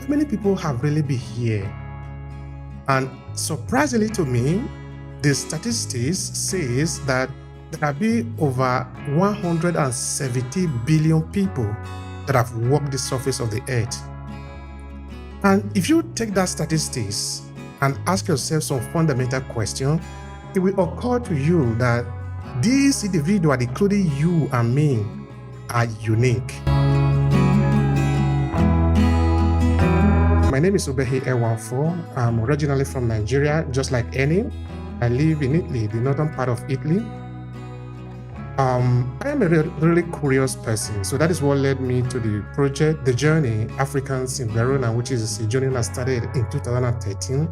not many people have really been here. And surprisingly to me, the statistics says that there have been over 170 billion people that have walked the surface of the earth. And if you take that statistics and ask yourself some fundamental question, it will occur to you that these individuals, including you and me, are unique. My name is Obehi Ewanfo. I'm originally from Nigeria, just like Eni. I live in Italy, the northern part of Italy. I am a really curious person, so that is what led me to the project, The Journey, Africans in Verona, which is a journey that started in 2013.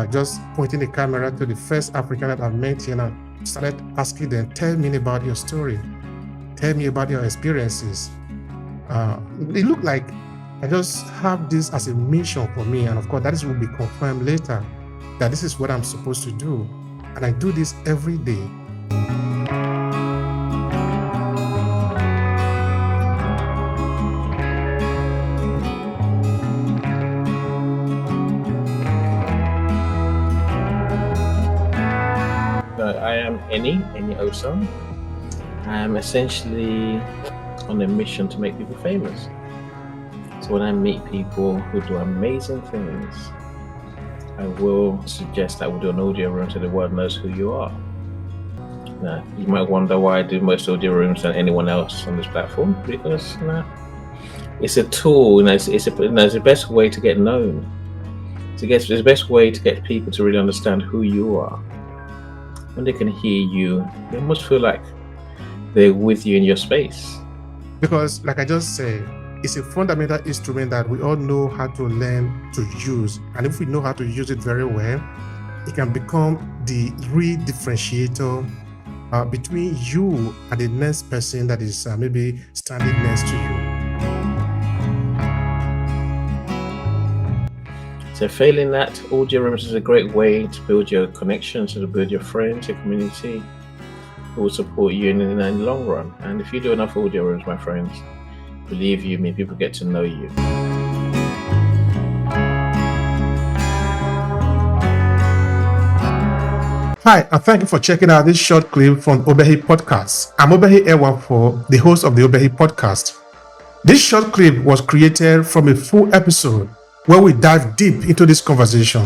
Just pointing the camera to the first African that I've met here and I started asking them, tell me about your story. Tell me about your experiences. It looked like I just have this as a mission for me, and of course that will be confirmed later, that this is what I'm supposed to do. And I do this every day. I am Eni Osan. I am essentially on a mission to make people famous. So when I meet people who do amazing things, I will suggest that we do an audio room so the world knows who you are. Now, you might wonder why I do most audio rooms than anyone else on this platform, because it's a tool, it's the best way to get known. It's the best way to get people to really understand who you are. When they can hear you, they must feel like they're with you in your space. Because, like I just said, it's a fundamental instrument that we all know how to learn to use. And if we know how to use it very well, it can become the real differentiator between you and the next person that is maybe standing next to you. So failing that, audio rooms is a great way to build your connections, to build your friends, your community who will support you in the long run. And if you do enough audio rooms, my friends, believe you me, people get to know you. Hi, and thank you for checking out this short clip from Obehi Podcast. I'm Obehi Ewanfo, the host of the Obehi Podcast. This short clip was created from a full episode where we dive deep into this conversation.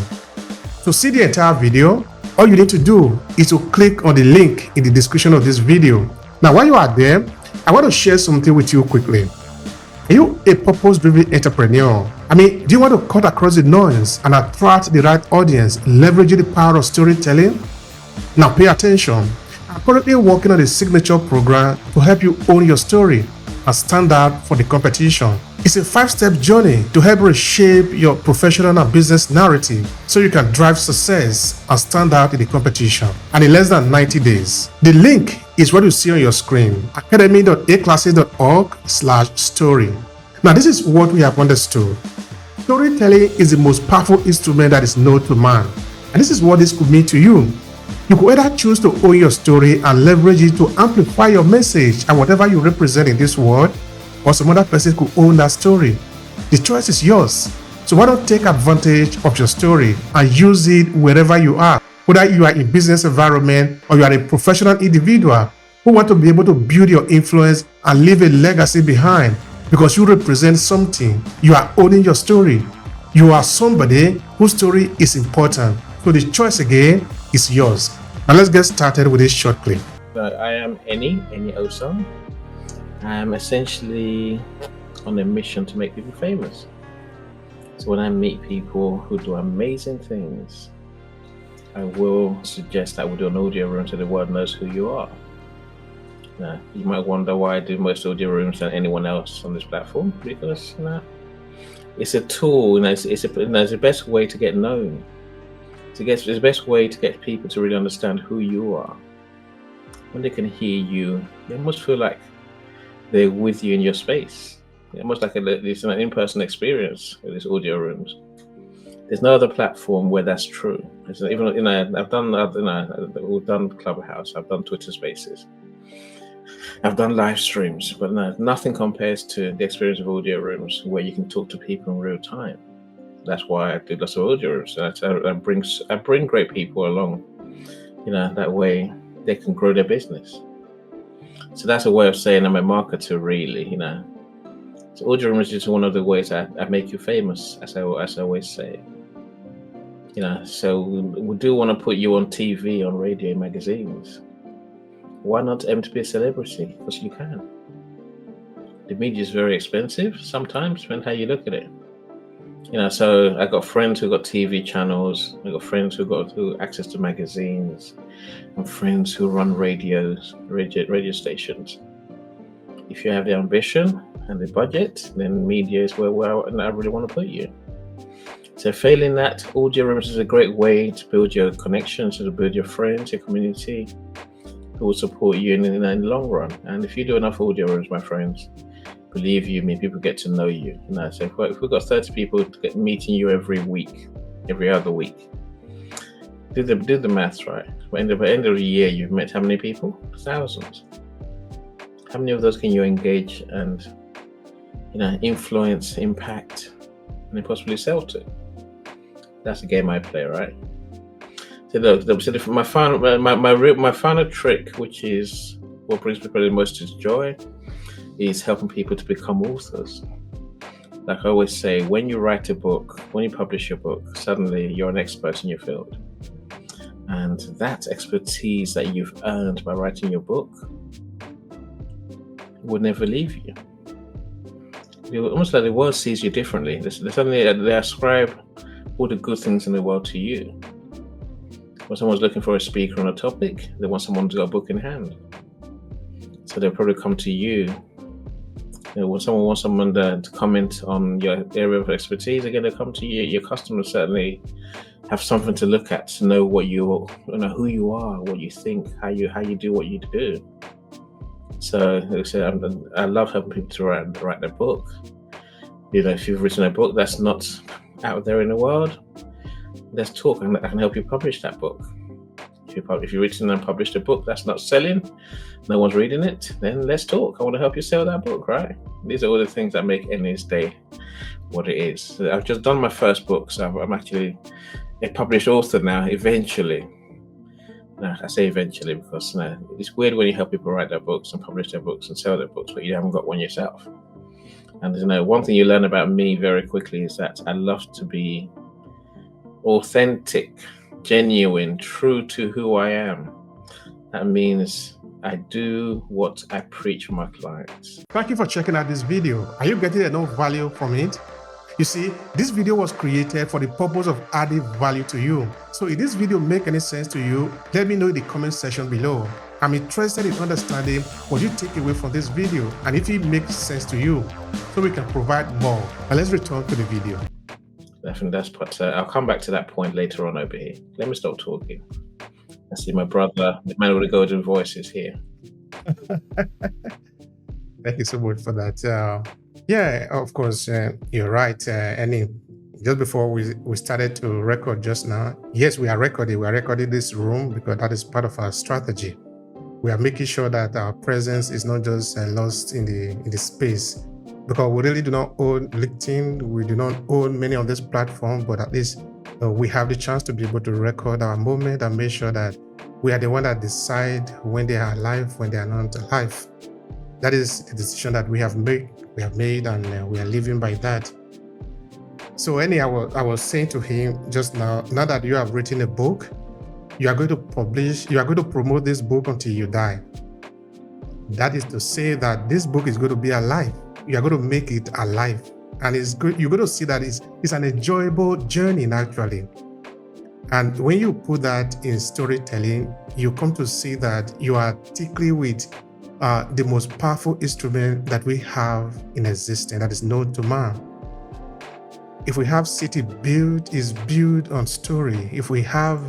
To see the entire video, all you need to do is to click on the link in the description of this video. Now, while you are there, I want to share something with you quickly. Are you a purpose-driven entrepreneur? Do you want to cut across the noise and attract the right audience, leveraging the power of storytelling? Now pay attention. I'm currently working on a signature program to help you own your story and stand out for the competition. It's a 5-step journey to help reshape your professional and business narrative so you can drive success and stand out in the competition. And in less than 90 days. The link is what you see on your screen, academy.aclasses.org/story. Now this is what we have understood. Storytelling is the most powerful instrument that is known to man. And this is what this could mean to you. You could either choose to own your story and leverage it to amplify your message and whatever you represent in this world, or some other person could own that story. The choice is yours. So why not take advantage of your story and use it wherever you are, whether you are in business environment or you are a professional individual who want to be able to build your influence and leave a legacy behind because you represent something. You are owning your story. You are somebody whose story is important. So the choice again is yours. Now let's get started with this short clip. I am Eni Osan. I am essentially on a mission to make people famous. So when I meet people who do amazing things, I will suggest that we do an audio room so the world knows who you are. Now, you might wonder why I do most audio rooms than anyone else on this platform, because it's a tool, it's the best way to get known. It's the best way to get people to really understand who you are. When they can hear you, they must feel like they're with you in your space. Almost like it's an in-person experience with these audio rooms. There's no other platform where that's true. We've done Clubhouse, I've done Twitter Spaces. I've done live streams, but no, nothing compares to the experience of audio rooms where you can talk to people in real time. That's why I do lots of audio rooms. I bring great people along. That way they can grow their business. So that's a way of saying I'm a marketer, really. So audio rooms is one of the ways I make you famous, as I always say. So we do want to put you on TV, on radio, magazines. Why not aim to be a celebrity? Because you can. The media is very expensive sometimes, depending how you look at it. So I got friends who got TV channels. I got friends who access to magazines, and friends who run radio stations. If you have the ambition and the budget, then media is where I really want to put you. So failing that, audio rooms is a great way to build your connections, to build your friends, your community, who will support you in the long run. And if you do enough audio rooms, my friends, believe you me, people get to know you. So if we've got 30 people meeting you every week, every other week, do the maths, right? By the end of the year, you've met how many people? Thousands. How many of those can you engage and influence, impact, and possibly sell to? That's the game I play, right? So look, my final trick, which is what brings people the most joy, is helping people to become authors. Like I always say, when you write a book, when you publish your book, suddenly you're an expert in your field. And that expertise that you've earned by writing your book will never leave you. Almost like the world sees you differently. Suddenly they ascribe all the good things in the world to you. When someone's looking for a speaker on a topic, they want someone to got a book in hand. So they'll probably come to you. When someone wants someone to comment on your area of expertise, again, they'll come to you. Your customers certainly have something to look at, to know who you are, what you think, how you do what you do. So I love helping people to write their book. If you've written a book that's not out there in the world, let's talk, and I can help you publish that book. If you've written and published a book that's not selling, no one's reading it, then let's talk. I want to help you sell that book, right? These are all the things that make Ennis Day what it is. So I've just done my first book, so I'm actually a published author now, eventually. I say eventually because it's weird when you help people write their books and publish their books and sell their books, but you haven't got one yourself. And one thing you learn about me very quickly is that I love to be authentic, genuine, true to who I am. That means I do what I preach for my clients. Thank you for checking out this video. Are you getting enough value from it? You see, this video was created for the purpose of adding value to you. So if this video make any sense to you, let me know in the comment section below. I'm interested in understanding what you take away from this video and if it makes sense to you, so we can provide more. Now let's return to the video. I'll come back to that point later on over here. Let me stop talking. I see my brother, the man with the golden voice, is here. Thank you so much for that. Yeah, of course, you're right. Just before we started to record just now, yes, we are recording. We are recording this room because that is part of our strategy. We are making sure that our presence is not just lost in the space, because we really do not own LinkedIn. We do not own many of these platforms, but at least we have the chance to be able to record our moment and make sure that we are the one that decide when they are alive, when they are not alive. That is the decision that we have made. And we are living by that. So anyhow, I was saying to him just now that you have written a book, you are going to promote this book until you die. That is to say that this book is going to be alive. You are going to make it alive. And you're going to see that it's an enjoyable journey naturally. And when you put that in storytelling, you come to see that you are tinkling with the most powerful instrument that we have in existence, that is known to man. If we have city is built on story. If we have,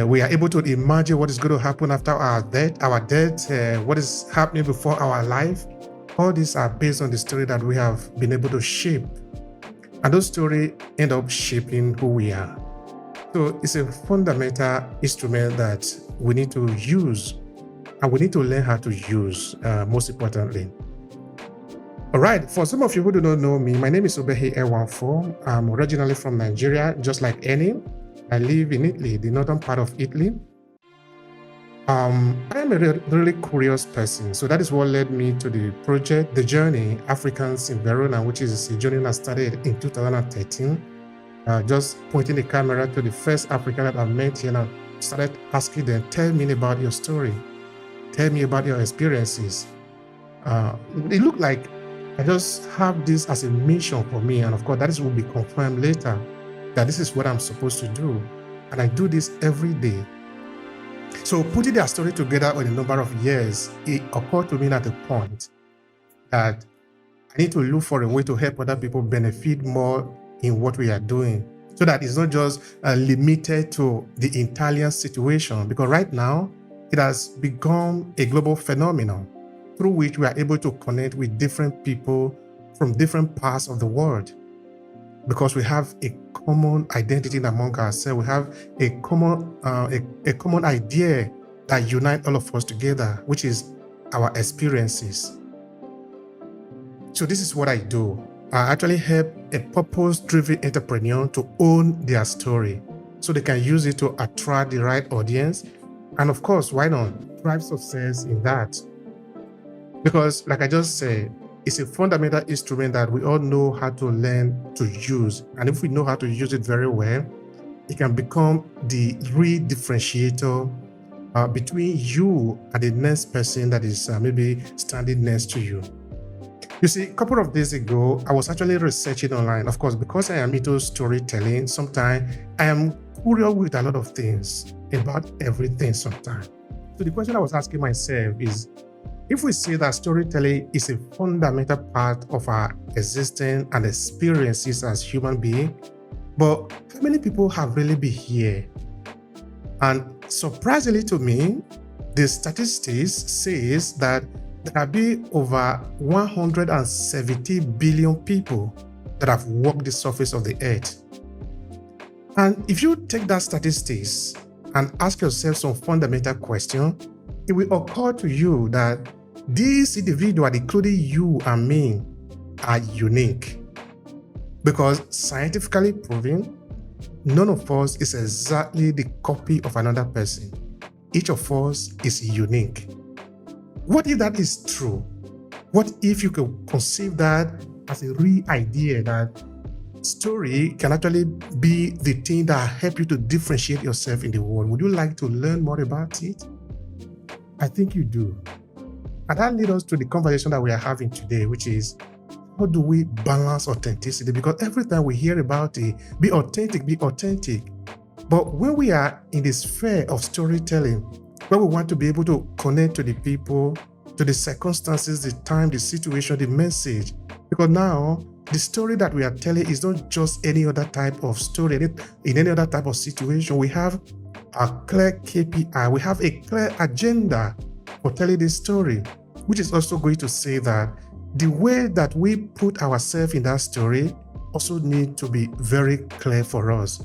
we are able to imagine what is going to happen after our death, what is happening before our life. All these are based on the story that we have been able to shape. And those stories end up shaping who we are. So it's a fundamental instrument that we need to use and we need to learn how to use, most importantly. All right, for some of you who do not know me, my name is Obehi Ewanfo. I'm originally from Nigeria, just like any. I live in Italy, the northern part of Italy. I am a really curious person, so that is what led me to the project, The Journey, Africans in Verona, which is a journey that started in 2013. Just pointing the camera to the first African that I met here, and I started asking them, tell me about your story. Tell me about your experiences. It looked like I just have this as a mission for me, and of course that will be confirmed later, that this is what I'm supposed to do, and I do this every day. So putting their story together on a number of years, it occurred to me at a point that I need to look for a way to help other people benefit more in what we are doing, so that it's not just limited to the Italian situation, because right now it has become a global phenomenon through which we are able to connect with different people from different parts of the world, because we have a common identity among ourselves. We have a common idea that unites all of us together, which is our experiences. So this is what I do. I actually help a purpose-driven entrepreneur to own their story, so they can use it to attract the right audience, and of course, why not drive success in that? Because like I just said, it's a fundamental instrument that we all know how to learn to use. And if we know how to use it very well, it can become the real differentiator between you and the next person that is maybe standing next to you. You see, a couple of days ago, I was actually researching online. Of course, because I am into storytelling, sometimes I am curious with a lot of things about everything sometimes. So the question I was asking myself is, if we say that storytelling is a fundamental part of our existence and experiences as human beings, but how many people have really been here? And surprisingly to me, the statistics says that there have been over 170 billion people that have walked the surface of the earth. And if you take that statistics and ask yourself some fundamental question, it will occur to you that these individuals, including you and me, are unique. Because scientifically proven, none of us is exactly the copy of another person. Each of us is unique. What if that is true? What if you can conceive that as a real idea, that story can actually be the thing that help you to differentiate yourself in the world? Would you like to learn more about it? I think you do. And that leads us to the conversation that we are having today, which is, how do we balance authenticity? Because every time we hear about it, be authentic, be authentic. But when we are in the sphere of storytelling, where we want to be able to connect to the people, to the circumstances, the time, the situation, the message, because now the story that we are telling is not just any other type of story. In any other type of situation, we have a clear KPI, we have a clear agenda for telling this story, which is also going to say that the way that we put ourselves in that story also need to be very clear for us.